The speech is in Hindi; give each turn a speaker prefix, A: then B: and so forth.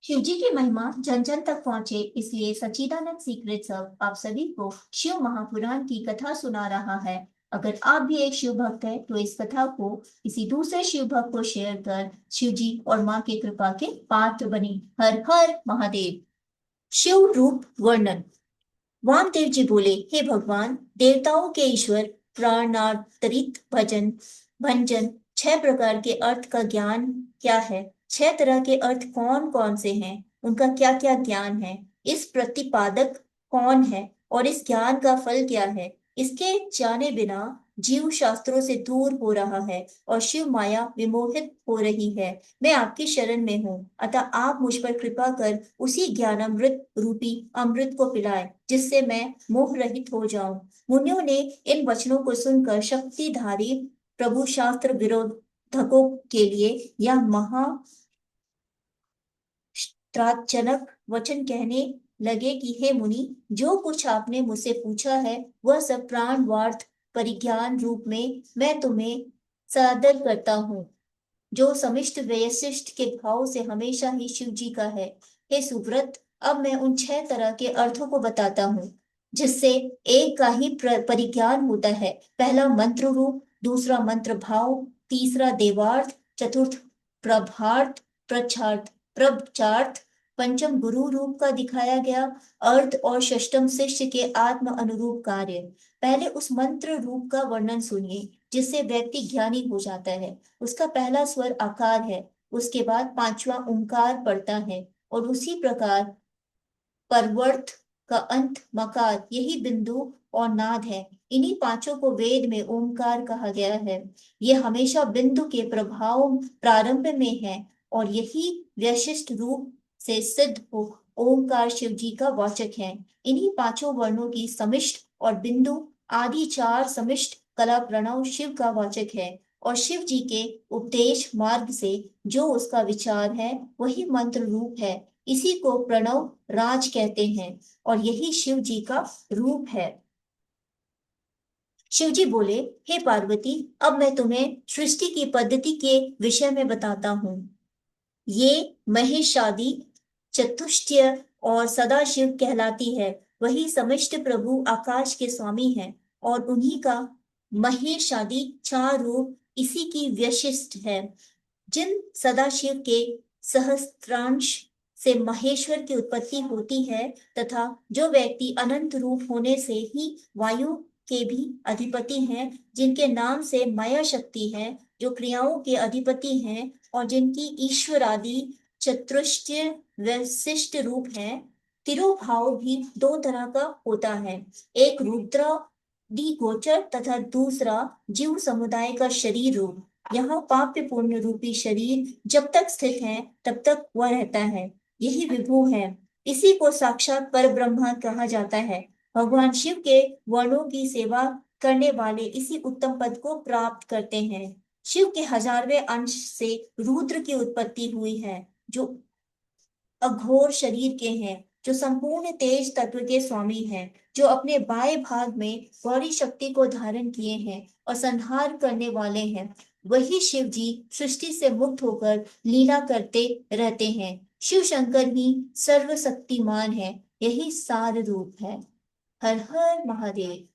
A: शिव जी की महिमा जन जन तक पहुंचे, इसलिए सच्चिदानंद सीक्रेट्स हब आप सभी को शिव महापुराण की कथा सुना रहा है। अगर आप भी एक शिव भक्त है तो इस कथा को किसी दूसरे शिव भक्त को शेयर कर शिव जी और माँ की कृपा के पात्र बने। हर हर महादेव। शिव रूप वर्णन। वामदेव जी बोले, हे भगवान, देवताओं के ईश्वर, प्राणांतरित भजन भंजन, 6 प्रकार के अर्थ का ज्ञान क्या है? 6 तरह के अर्थ कौन कौन से हैं? उनका क्या क्या ज्ञान है? इस प्रतिपादक कौन है और इस ज्ञान का फल क्या है? इसके जाने बिना जीव शास्त्रों से दूर हो रहा है और शिव माया विमोहित हो रही है। मैं आपकी शरण में हूँ, अतः आप मुझ पर कृपा कर उसी ज्ञानामृत रूपी अमृत को पिलाएं, जिससे मैं मोह रहित हो जाऊं। मुनियों ने इन वचनों को सुनकर शक्तिधारी प्रभु शास्त्र विरोधकों के लिए यह महात्राचनक वचन कहने लगे कि हे मुनि, जो कुछ आपने मुझसे पूछा है वह सब प्राणवार्थ परिज्ञान रूप में मैं तुम्हें सादर करता हूँ, जो समिष्ट व्यशिष्ट के भाव से हमेशा ही शिव जी का है। हे सुव्रत, अब मैं उन 6 तरह के अर्थों को बताता हूँ, जिससे एक का ही परिज्ञान होता है। पहला मंत्र रूप, दूसरा मंत्र भाव, तीसरा देवार्थ, चतुर्थ प्रभार्थ, प्रचार्थ प्रचार्थ, पंचम गुरु रूप का दिखाया गया अर्थ और षष्टम शिष्य के आत्म अनुरूप कार्य। पहले उस मंत्र रूप का वर्णन सुनिए, जिससे व्यक्ति ज्ञानी हो जाता है। उसका पहला स्वर आकार है, उसके बाद पांचवा ओंकार पड़ता है और उसी प्रकार परवर्त का अंत मकार, यही बिंदु और नाद है। इन्हीं पांचों को वेद में ओंकार कहा गया है। ये हमेशा बिंदु के प्रभाव प्रारंभ में है और यही व्यशिष्ट रूप से सिद्ध हो ओंकार शिव जी का वाचक है। इन्हीं पांचों वर्णों की समिष्ट और बिंदु आदि 4 समिष्ट कला प्रणव शिव का वाचक है और शिव जी के उपदेश मार्ग से जो उसका विचार है वही मंत्र रूप है। इसी को प्रणव राज कहते हैं और यही शिव जी का रूप है। शिव जी बोले, हे पार्वती, अब मैं तुम्हें सृष्टि की पद्धति के विषय में बताता हूँ। ये महिषादि चतुष्टय और सदाशिव कहलाती है। वही समिष्ट प्रभु आकाश के स्वामी हैं और उन्हीं का महेशादि 4 रूप इसी की व्यशिष्ट है। जिन सदाशिव के सहस्त्रांश से महेश्वर की उत्पत्ति होती है तथा जो व्यक्ति अनंत रूप होने से ही वायु के भी अधिपति हैं, जिनके नाम से माया शक्ति है, जो क्रियाओं के अधिपति हैं और जिनकी ईश्वर आदि चतुष्टय विशिष्ट रूप है। तिरुभाव भी 2 तरह का होता है, एक रुद्र डी गोचर तथा दूसरा जीव समुदाय का शरीर रूप। यहाँ पाप्य पुण्य रूपी शरीर जब तक स्थित है तब तक वह रहता है, यही विभु है। इसी को साक्षात पर ब्रह्म कहा जाता है। भगवान शिव के वर्णों की सेवा करने वाले इसी उत्तम पद को प्राप्त करते हैं। शिव के 1000वें अंश से रुद्र की उत्पत्ति हुई है, जो अघोर शरीर के हैं, जो संपूर्ण तेज तत्व के स्वामी हैं, जो अपने बाएं भाग में गौरी शक्ति को धारण किए हैं और संहार करने वाले हैं। वही शिव जी सृष्टि से मुक्त होकर लीला करते रहते हैं। शिव शंकर ही सर्वशक्तिमान है, यही सार रूप है। हर हर महादेव।